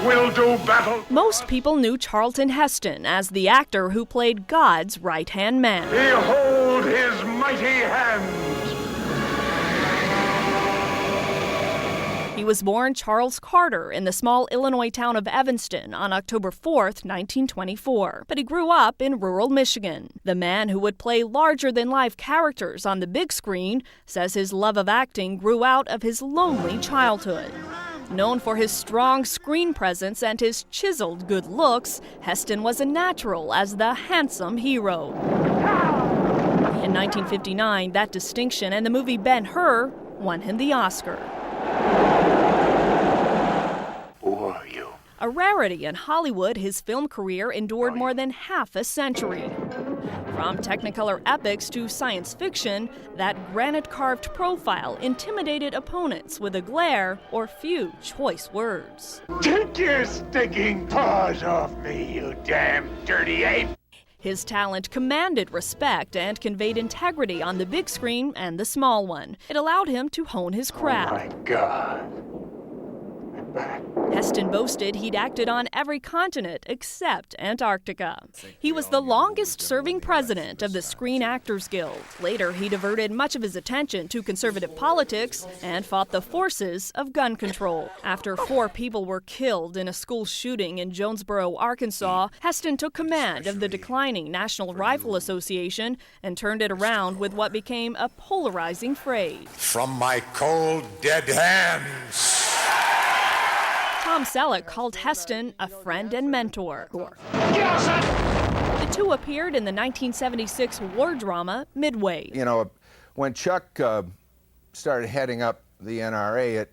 will do battle. Most people knew Charlton Heston as the actor who played God's right-hand man. Behold his mighty hands. He was born Charles Carter in the small Illinois town of Evanston on October 4th, 1924. But he grew up in rural Michigan. The man who would play larger-than-life characters on the big screen says his love of acting grew out of his lonely childhood. Known for his strong screen presence and his chiseled good looks, Heston was a natural as the handsome hero. In 1959, that distinction and the movie Ben-Hur won him the Oscar. A rarity in Hollywood, his film career endured more than half a century. From Technicolor epics to science fiction, that granite-carved profile intimidated opponents with a glare or few choice words. Take your stinking paws off me, you damn dirty ape! His talent commanded respect and conveyed integrity on the big screen and the small one. It allowed him to hone his craft. Oh my God. Heston boasted he'd acted on every continent except Antarctica. He was the longest-serving president of the Screen Actors Guild. Later, he diverted much of his attention to conservative politics and fought the forces of gun control. After 4 people were killed in a school shooting in Jonesboro, Arkansas, Heston took command of the declining National Rifle Association and turned it around with what became a polarizing phrase. From my cold, dead hands. Tom Selleck called Heston a friend and mentor. The two appeared in the 1976 war drama Midway. You know, when Chuck started heading up the NRA,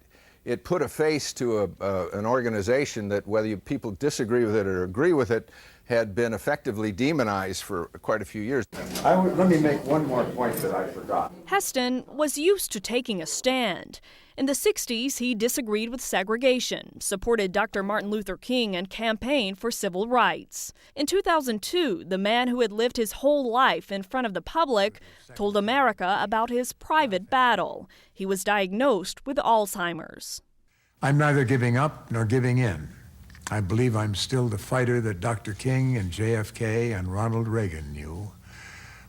it put a face to an organization that, whether people disagree with it or agree with it, had been effectively demonized for quite a few years. Let me make one more point that I forgot. Heston was used to taking a stand. In the 60s, he disagreed with segregation, supported Dr. Martin Luther King, and campaigned for civil rights. In 2002, the man who had lived his whole life in front of the public told America about his private battle. He was diagnosed with Alzheimer's. I'm neither giving up nor giving in. I believe I'm still the fighter that Dr. King and JFK and Ronald Reagan knew.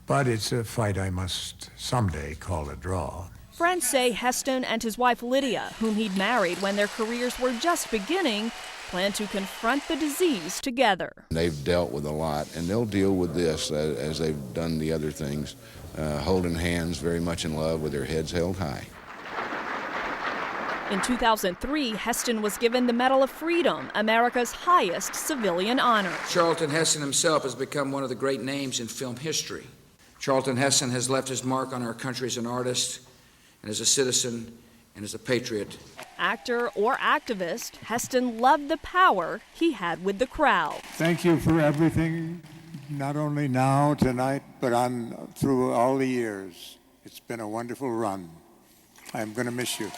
But it's a fight I must someday call a draw. Friends say Heston and his wife Lydia, whom he'd married when their careers were just beginning, plan to confront the disease together. They've dealt with a lot, and they'll deal with this as they've done the other things, holding hands, very much in love, with their heads held high. In 2003, Heston was given the Medal of Freedom, America's highest civilian honor. Charlton Heston himself has become one of the great names in film history. Charlton Heston has left his mark on our country as an artist, and as a citizen, and as a patriot. Actor or activist, Heston loved the power he had with the crowd. Thank you for everything, not only now, tonight, but through all the years. It's been a wonderful run. I'm going to miss you.